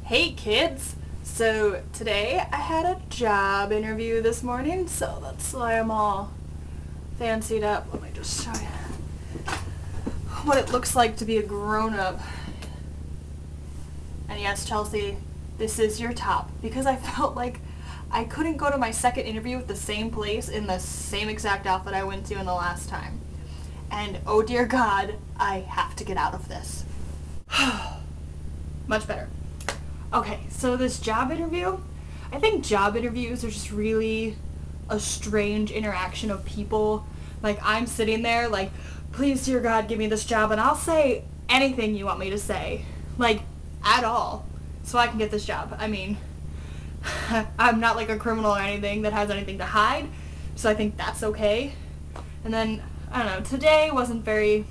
Hey kids! So today I had a job interview this morning, so that's why I'm all fancied up. Let me just show you what it looks like to be a grown-up. And yes, Chelsea, this is your top, because I felt like I couldn't go to my second interview with the same place in the same exact outfit I went to in the last time. And oh dear God, I have to get out of this. Much better. Okay, so this job interview, I think job interviews are just really a strange interaction of people. Like, I'm sitting there like, please dear God, give me this job, and I'll say anything you want me to say. Like, at all. So I can get this job. I mean, I'm not like a criminal or anything that has anything to hide, so I think that's okay. And then, I don't know, today wasn't very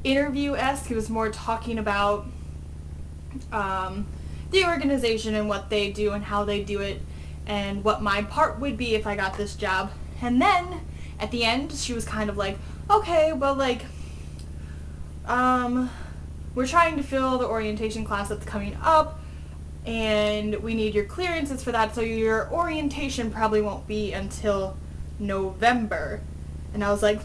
interview-esque. It was more talking about the organization and what they do and how they do it and what my part would be if I got this job. And then at the end she was kind of like, okay, well, like, we're trying to fill the orientation class that's coming up and we need your clearances for that, so your orientation probably won't be until November. And I was like,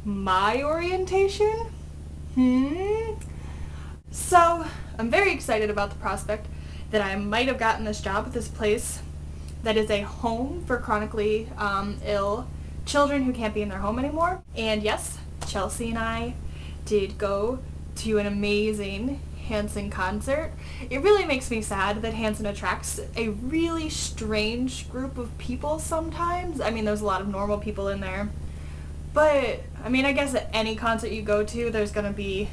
my orientation? So, I'm very excited about the prospect that I might have gotten this job at this place that is a home for chronically ill children who can't be in their home anymore. And yes, Chelsea and I did go to an amazing Hanson concert. It really makes me sad that Hanson attracts a really strange group of people sometimes. I mean, there's a lot of normal people in there. But, I mean, I guess at any concert you go to, there's gonna be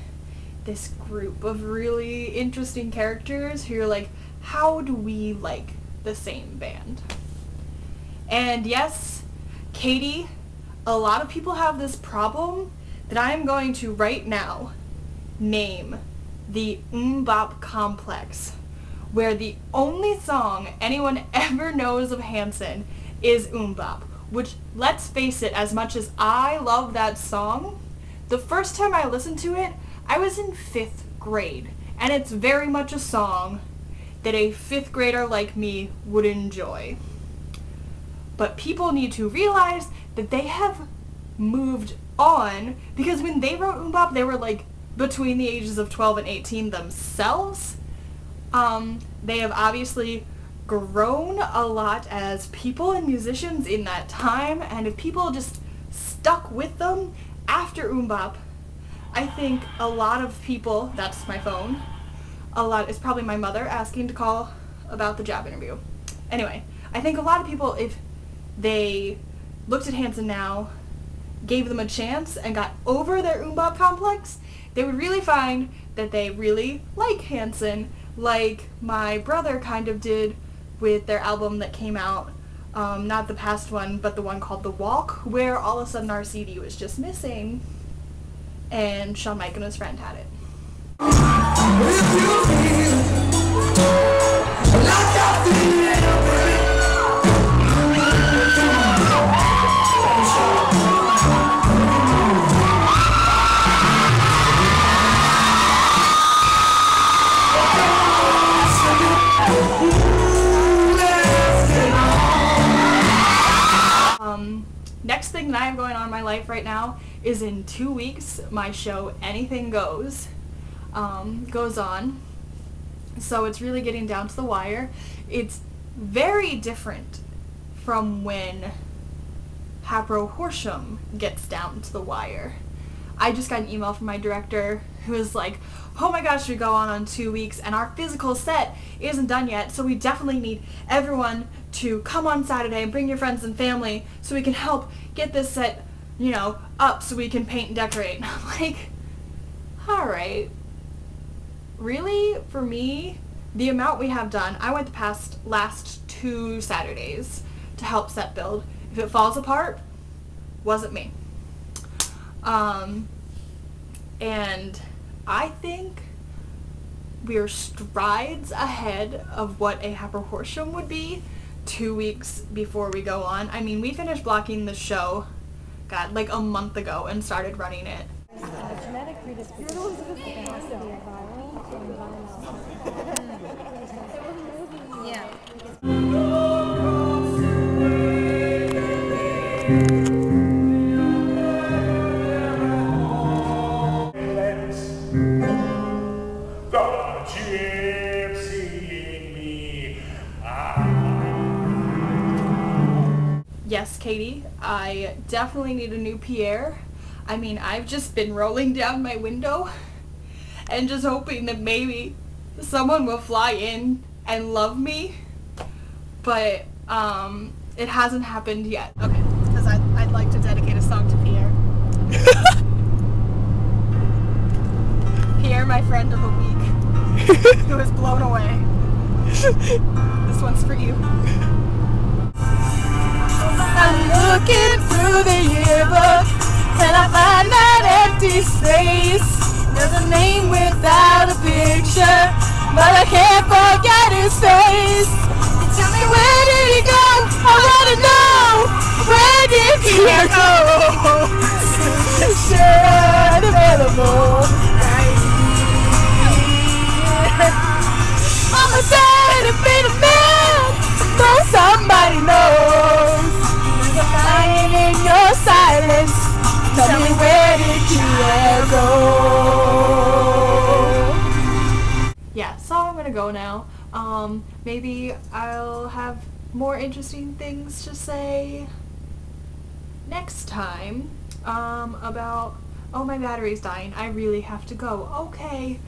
this group of really interesting characters who are like, how do we like the same band? And yes, Katie, a lot of people have this problem that I am going to right now name the MMMBop complex, where the only song anyone ever knows of Hanson is MMMBop, which, let's face it, as much as I love that song, the first time I listened to it, I was in 5th grade, and it's very much a song that a 5th grader like me would enjoy. But people need to realize that they have moved on, because when they wrote MMMBop, they were like between the ages of 12 and 18 themselves. They have obviously grown a lot as people and musicians in that time, and if people just stuck with them after MMMBop, I think a lot of people, that's my phone, it's probably my mother asking to call about the job interview. Anyway, I think a lot of people, if they looked at Hanson now, gave them a chance, and got over their MMMBop complex, they would really find that they really like Hanson, like my brother kind of did with their album that came out, not the past one, but the one called The Walk, where all of a sudden our CD was just missing, and Shawn Mike and his friend had it. Next thing that I have going on in my life right now is in 2 weeks, my show Anything Goes goes on. So it's really getting down to the wire. It's very different from when Hapro Horsham gets down to the wire. I just got an email from my director who was like, oh my gosh, we go on 2 weeks and our physical set isn't done yet, so we definitely need everyone to come on Saturday and bring your friends and family so we can help get this set, you know, up so we can paint and decorate. And I'm like, alright. Really? For me, the amount we have done, I went the last 2 Saturdays to help set build. If it falls apart, wasn't me. And I think we're strides ahead of what a Happer Horsham would be 2 weeks before we go on. I mean, we finished blocking the show, God, like a month ago and started running it. genetic predisposition has to be viral to environmental. Yeah. Yes, Katie, I definitely need a new Pierre. I mean, I've just been rolling down my window and just hoping that maybe someone will fly in and love me, but it hasn't happened yet. Okay, because I'd like to dedicate a song to Pierre. Pierre, my friend of the week, who is blown away. This one's for you. I'm looking through the yearbook and I find that empty space. There's a name without a picture, but I can't forget his face. Tell me, where did he go? I wanna know, where did he go? Sure, available. I'm a sad and bitter man, though somebody knows. Lying in your silence, tell me, where did you go? Yeah, so I'm gonna go now. Maybe I'll have more interesting things to say next time about, oh, my battery's dying, I really have to go. Okay,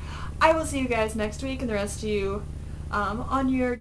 I will see you guys next week, and the rest of you on your